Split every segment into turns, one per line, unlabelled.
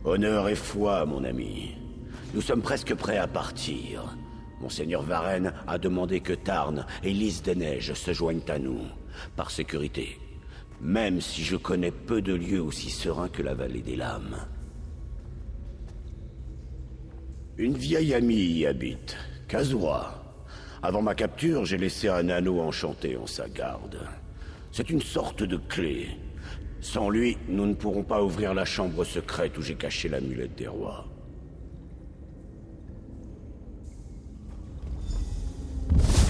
Honneur et foi, mon ami. Nous sommes presque prêts à partir. Monseigneur Varenne a demandé que Tarn et Lys des Neiges se joignent à nous, par sécurité. Même si je connais peu de lieux aussi sereins que la vallée des Lames. Une vieille amie y habite, Kazura. Avant ma capture, j'ai laissé un anneau enchanté en sa garde. C'est une sorte de clé. Sans lui, nous ne pourrons pas ouvrir la chambre secrète où j'ai caché l'amulette des rois.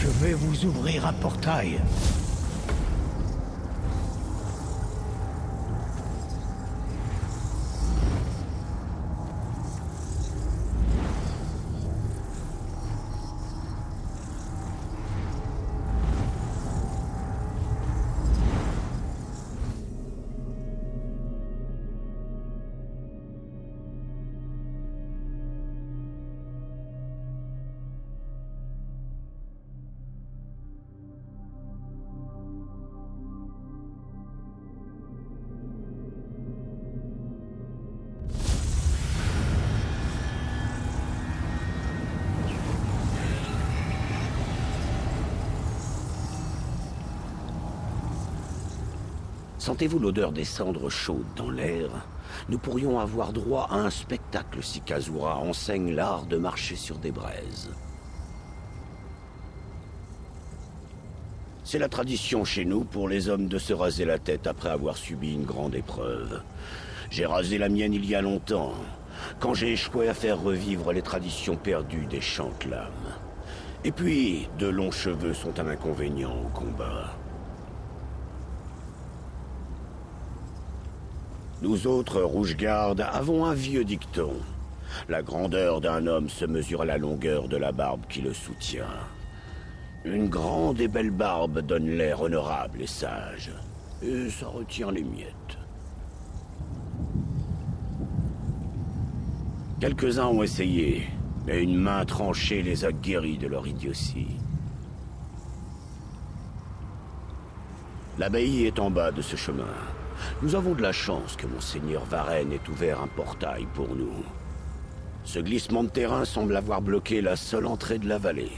Je vais vous ouvrir un portail.
Sentez-vous l'odeur des cendres chaudes dans l'air? Nous pourrions avoir droit à un spectacle si Kazura enseigne l'art de marcher sur des braises. C'est la tradition chez nous pour les hommes de se raser la tête après avoir subi une grande épreuve. J'ai rasé la mienne il y a longtemps, quand j'ai échoué à faire revivre les traditions perdues des Chantelames. Et puis, de longs cheveux sont un inconvénient au combat. Nous autres, Rouge-Garde, avons un vieux dicton. La grandeur d'un homme se mesure à la longueur de la barbe qui le soutient. Une grande et belle barbe donne l'air honorable et sage. Et ça retient les miettes. Quelques-uns ont essayé, mais une main tranchée les a guéris de leur idiotie. L'abbaye est en bas de ce chemin. Nous avons de la chance que Monseigneur Varenne ait ouvert un portail pour nous. Ce glissement de terrain semble avoir bloqué la seule entrée de la vallée.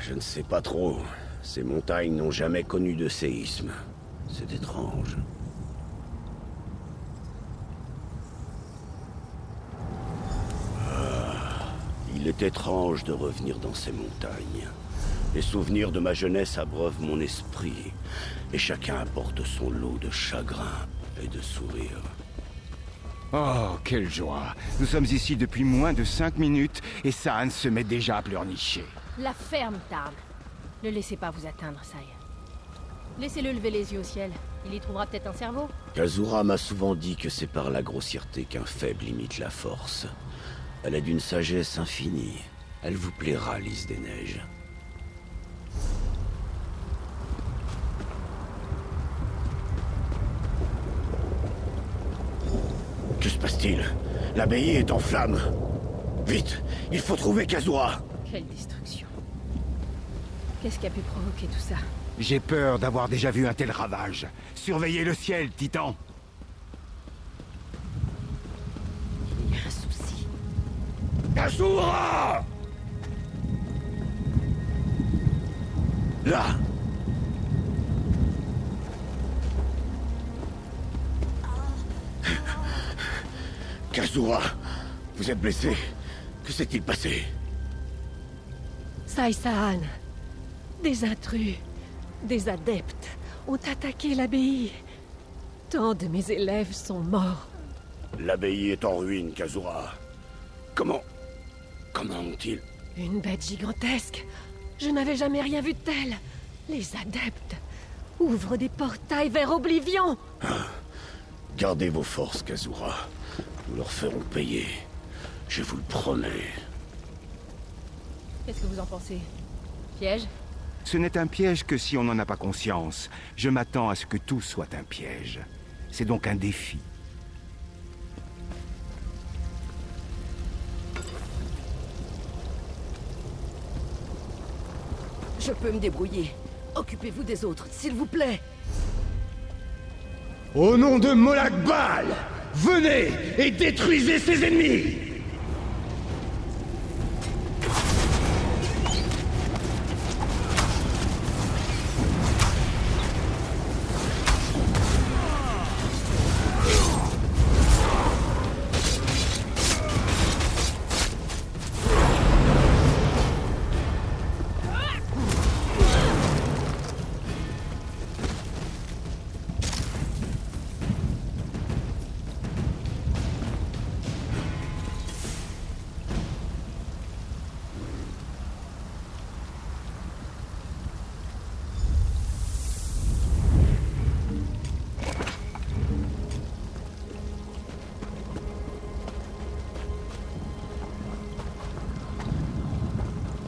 Je ne sais pas trop. Ces montagnes n'ont jamais connu de séisme. C'est étrange. Il est étrange de revenir dans ces montagnes. Les souvenirs de ma jeunesse abreuvent mon esprit, et chacun apporte son lot de chagrin et de sourire.
Oh, quelle joie! Nous sommes ici depuis moins de 5 minutes, et Saan se met déjà à pleurnicher.
La ferme, Tarn. Ne laissez pas vous atteindre, Sai. Laissez-le lever les yeux au ciel. Il y trouvera peut-être un cerveau.
Kazura m'a souvent dit que c'est par la grossièreté qu'un faible imite la force. Elle est d'une sagesse infinie. Elle vous plaira, Lys des Neiges. Que se passe-t-il? L'abbaye est en flammes. Vite, il faut trouver Kazura.
Quelle destruction. Qu'est-ce qui a pu provoquer tout ça?
J'ai peur d'avoir déjà vu un tel ravage. Surveillez le ciel, Titan!
Il y a un souci.
Kazura! Là! Kazura, vous êtes blessé. Que s'est-il passé?
Sai Saan, des intrus, des adeptes ont attaqué l'abbaye. Tant de mes élèves sont morts.
L'abbaye est en ruine, Kazura. Comment ont-ils...
Une bête gigantesque. Je n'avais jamais rien vu de tel. Les adeptes ouvrent des portails vers Oblivion.
Gardez vos forces, Kazura. Nous leur ferons payer. Je vous le promets.
Qu'est-ce que vous en pensez? Piège?
Ce n'est un piège que si on n'en a pas conscience. Je m'attends à ce que tout soit un piège. C'est donc un défi.
Je peux me débrouiller. Occupez-vous des autres, s'il vous plaît.
Au nom de Molag Bal,
venez et détruisez ses ennemis!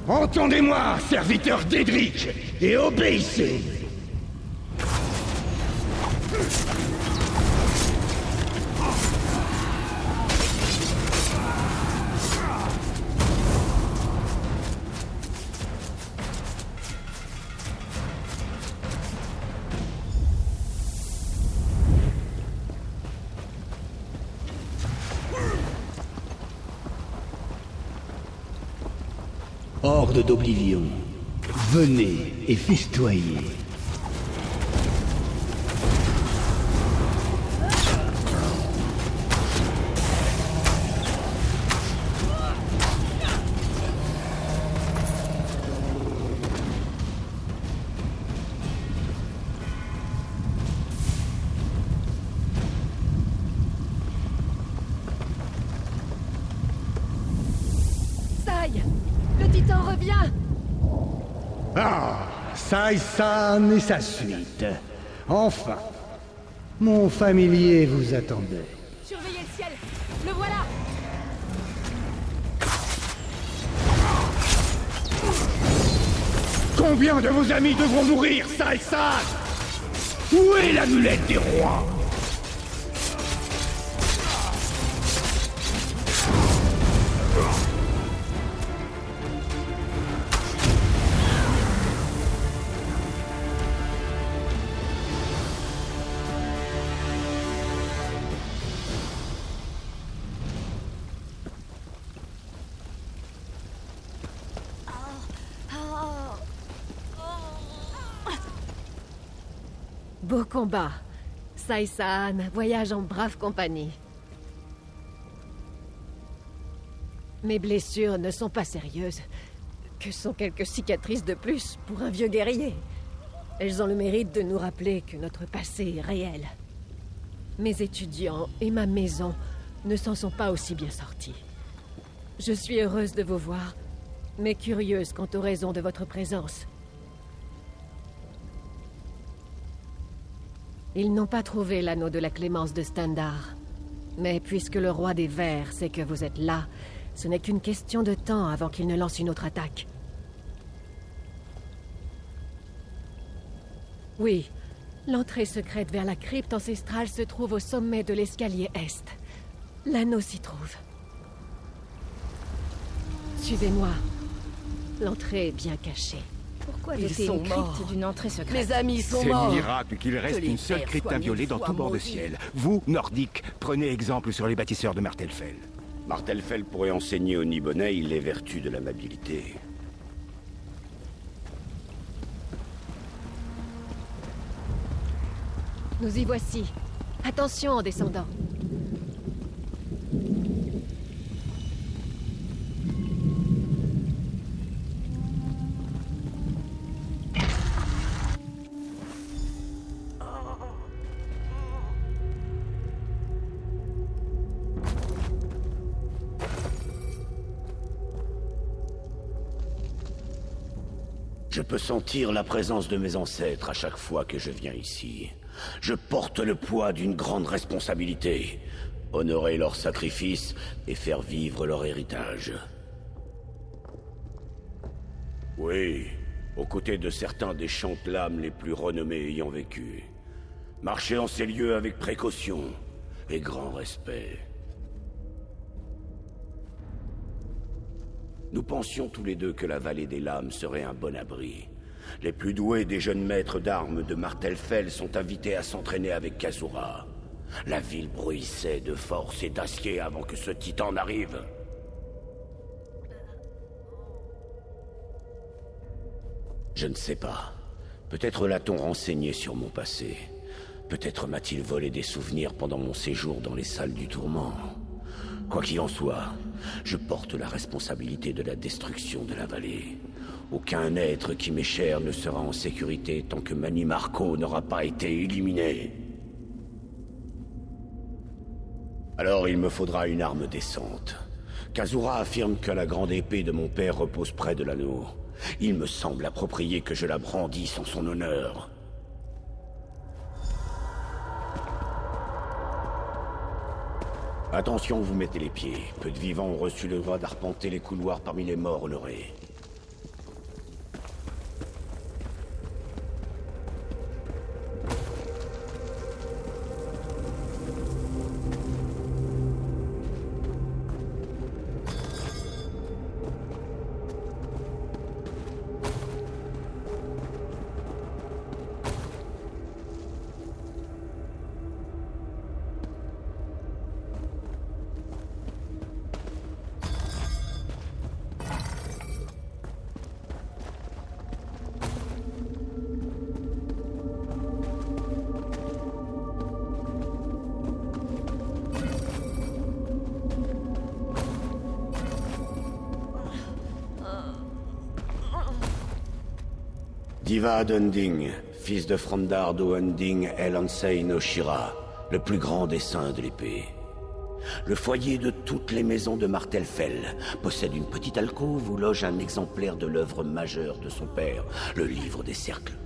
Entendez-moi, serviteur d'Edric, et obéissez! Horde d'Oblivion, venez et festoyez.
Le titan revient!
Ah, Sai-san et sa suite. Enfin, mon familier vous attendait.
Surveillez le ciel. Le voilà.
Combien de vos amis devront mourir, Sai-san? Où est l'amulette des rois?
Beau combat. Sai-san voyage en brave compagnie. Mes blessures ne sont pas sérieuses. Que sont quelques cicatrices de plus pour un vieux guerrier? Elles ont le mérite de nous rappeler que notre passé est réel. Mes étudiants et ma maison ne s'en sont pas aussi bien sortis. Je suis heureuse de vous voir, mais curieuse quant aux raisons de votre présence. Ils n'ont pas trouvé l'anneau de la clémence de Standard. Mais puisque le roi des vers sait que vous êtes là, ce n'est qu'une question de temps avant qu'il ne lance une autre attaque. Oui, l'entrée secrète vers la crypte ancestrale se trouve au sommet de l'escalier Est. L'anneau s'y trouve. Suivez-moi. L'entrée est bien cachée.
Pourquoi
Ils
doter
sont
une
morts.
crypte d'une entrée secrète?
Mes amis sont
C'est
morts.
miracle qu'il reste
Que les
une seule
terres
crypte
soient
inviolée
mille
dans
fois
tout bord de
maudites.
ciel. Vous, Nordiques, prenez exemple sur les bâtisseurs de Martelfell.
Martelfell pourrait enseigner aux Nibonnais les vertus de l'amabilité.
Nous y voici. Attention en descendant.
Je peux sentir la présence de mes ancêtres à chaque fois que je viens ici. Je porte le poids d'une grande responsabilité. Honorer leur sacrifice et faire vivre leur héritage. Oui, aux côtés de certains des chantelames les plus renommés ayant vécu. Marcher en ces lieux avec précaution et grand respect. Nous pensions tous les deux que la vallée des lames serait un bon abri. Les plus doués des jeunes maîtres d'armes de Martelfell sont invités à s'entraîner avec Kazura. La ville bruissait de force et d'acier avant que ce titan n'arrive. Je ne sais pas. Peut-être l'a-t-on renseigné sur mon passé. Peut-être m'a-t-il volé des souvenirs pendant mon séjour dans les salles du tourment. Quoi qu'il en soit, je porte la responsabilité de la destruction de la vallée. Aucun être qui m'est cher ne sera en sécurité tant que Mani Marco n'aura pas été éliminé. Alors il me faudra une arme décente. Kazura affirme que la grande épée de mon père repose près de l'anneau. Il me semble approprié que je la brandisse en son honneur. Attention où vous mettez les pieds. Peu de vivants ont reçu le droit d'arpenter les couloirs parmi les morts honorés. Diva Unding, fils de Frondardo Unding El Ansei no Shira, le plus grand des saints de l'épée. Le foyer de toutes les maisons de Martelfell possède une petite alcôve où loge un exemplaire de l'œuvre majeure de son père, le Livre des Cercles.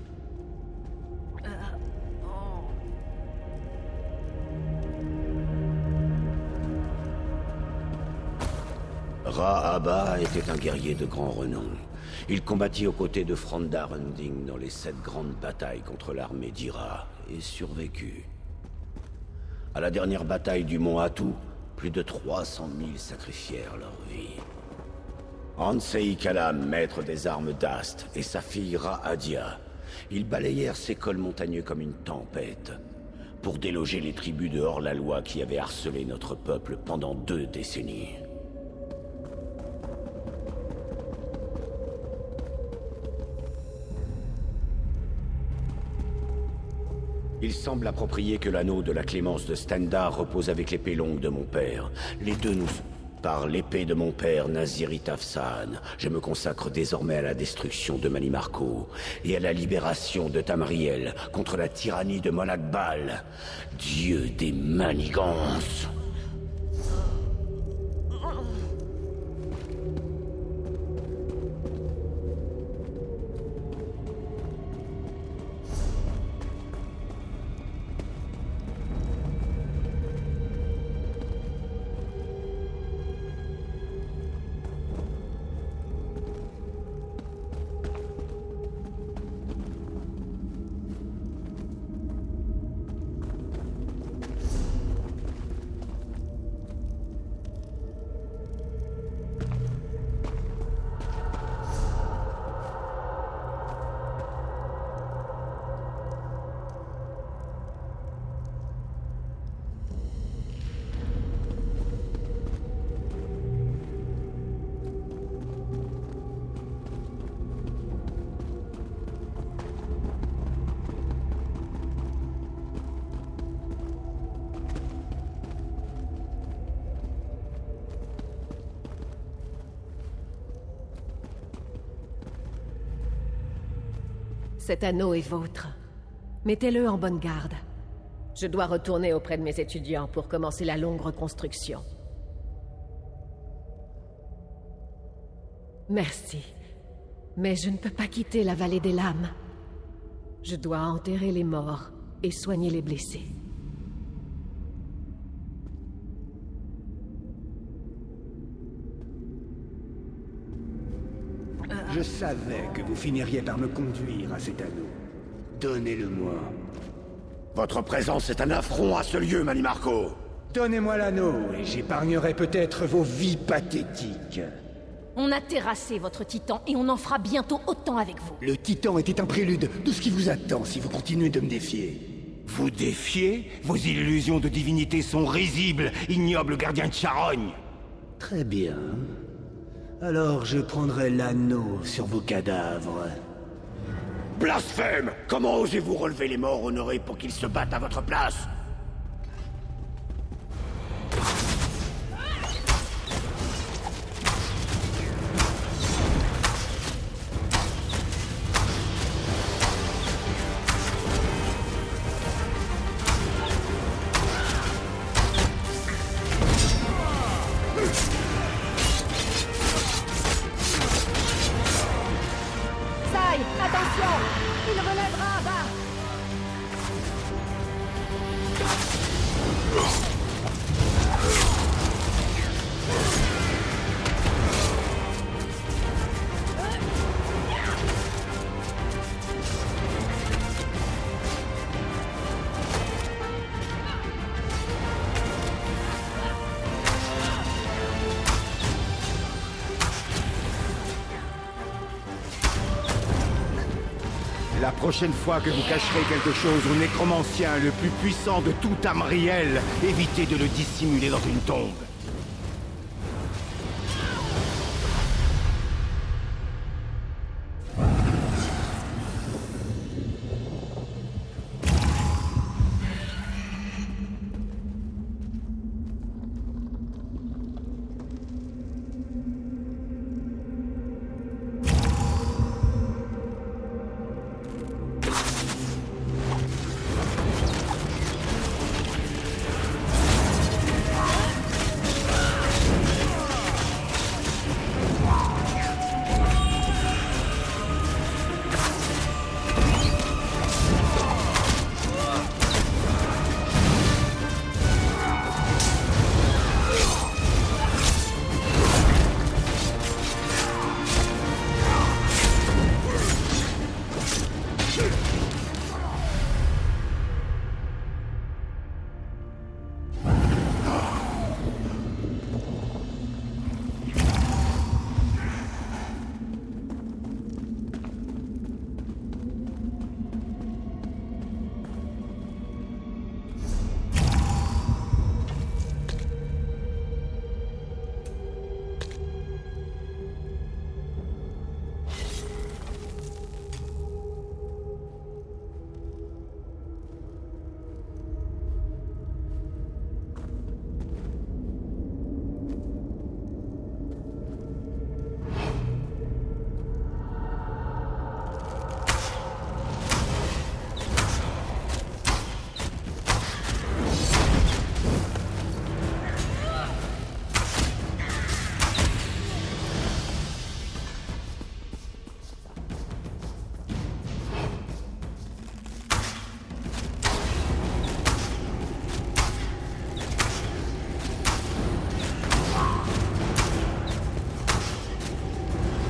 Ra-Aba était un guerrier de grand renom. Il combattit aux côtés de Frondar Unding dans les 7 grandes batailles contre l'armée d'Ira et survécut. À la dernière bataille du mont Atu, plus de 300 000 sacrifièrent leur vie. Ansei Kalam, maître des armes d'Ast, et sa fille Ra-Adia, ils balayèrent ces cols montagneux comme une tempête, pour déloger les tribus de hors-la-loi qui avaient harcelé notre peuple pendant 2 décennies. Il semble approprié que l'anneau de la clémence de Stendarr repose avec l'épée longue de mon père. Les deux nous... Par l'épée de mon père, Nazirit Afsan, je me consacre désormais à la destruction de Mani Marco et à la libération de Tamriel contre la tyrannie de Molag Bal, dieu des manigances.
Cet anneau est vôtre. Mettez-le en bonne garde. Je dois retourner auprès de mes étudiants pour commencer la longue reconstruction. Merci. Mais je ne peux pas quitter la vallée des lames. Je dois enterrer les morts et soigner les blessés.
Je savais que vous finiriez par me conduire à cet anneau. Donnez-le-moi.
Votre présence est un affront à ce lieu, Mani Marco.
Donnez-moi l'anneau et j'épargnerai peut-être vos vies pathétiques.
On a terrassé votre titan et on en fera bientôt autant avec vous.
Le titan était un prélude de ce qui vous attend si vous continuez de me défier.
Vous défiez? Vos illusions de divinité sont risibles, ignoble gardien de charogne!
Très bien. Alors je prendrai l'anneau sur vos cadavres.
Blasphème! Comment osez-vous relever les morts honorés pour qu'ils se battent à votre place?
Sai, attention! Il relèvera bas!
La prochaine fois que vous cacherez quelque chose au nécromancien le plus puissant de tout Tamriel, évitez de le dissimuler dans une tombe.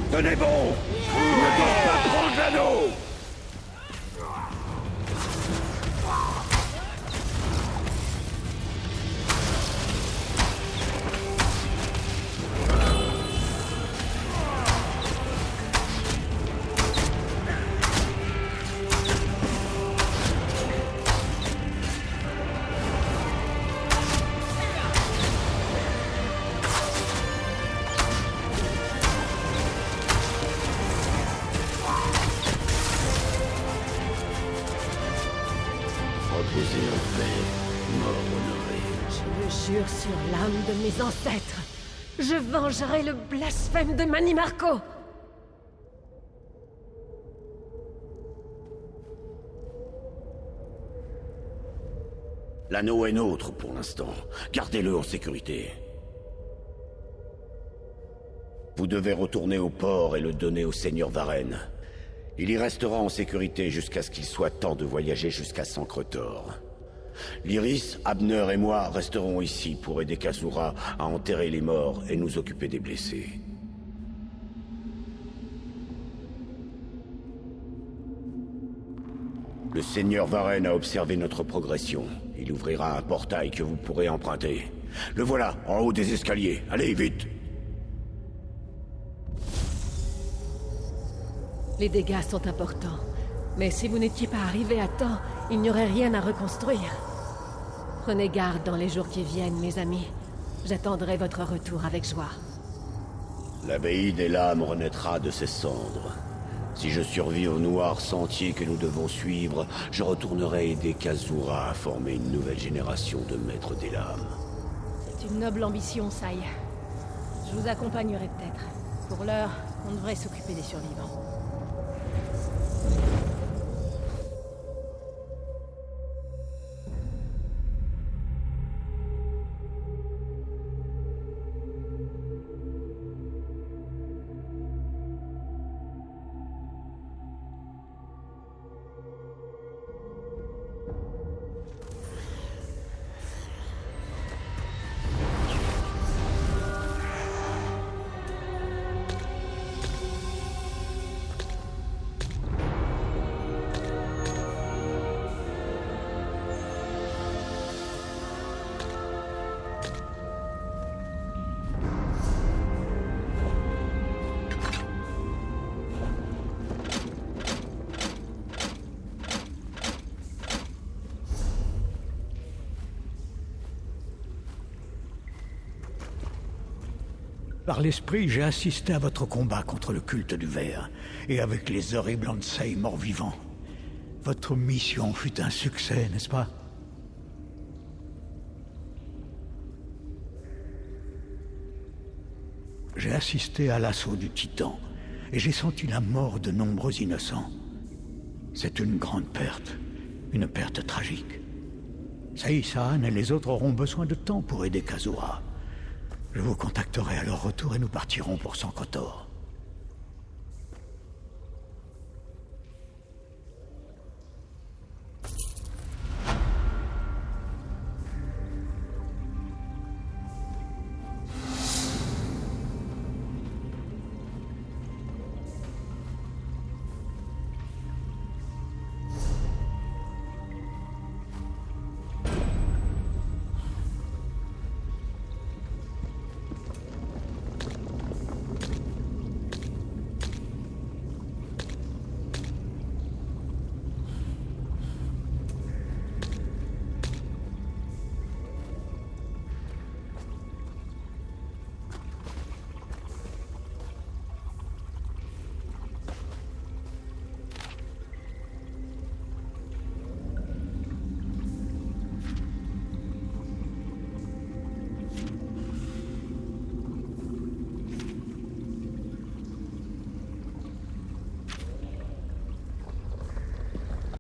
Tenez bon! Ils ne doivent pas prendre l'anneau! Reposez en paix, mort honoré.
Je le jure sur l'âme de mes ancêtres. Je vengerai le blasphème de Manimarco.
L'anneau est nôtre pour l'instant. Gardez-le en sécurité. Vous devez retourner au port et le donner au seigneur Varenne. Il y restera en sécurité jusqu'à ce qu'il soit temps de voyager jusqu'à Sancretor. Lyris, Abner et moi resterons ici pour aider Kazura à enterrer les morts et nous occuper des blessés. Le seigneur Varenne a observé notre progression. Il ouvrira un portail que vous pourrez emprunter. Le voilà, en haut des escaliers. Allez, vite!
Les dégâts sont importants. Mais si vous n'étiez pas arrivé à temps, Il n'y aurait rien à reconstruire. Prenez garde dans les jours qui viennent, mes amis. J'attendrai votre retour avec joie.
L'abbaye des lames renaîtra de ses cendres. Si je survis au noir sentier que nous devons suivre, je retournerai aider Kazura à former une nouvelle génération de maîtres des lames.
C'est une noble ambition, Sai. Je vous accompagnerai peut-être. Pour l'heure, on devrait s'occuper des survivants.
Par l'esprit, j'ai assisté à votre combat contre le culte du ver, et avec les horribles Ansei morts-vivants. Votre mission fut un succès, n'est-ce pas? J'ai assisté à l'assaut du Titan, et j'ai senti la mort de nombreux innocents. C'est une grande une perte tragique. Saï-san et les autres auront besoin de temps pour aider Kazura. Je vous contacterai à leur retour et nous partirons pour Sankotor.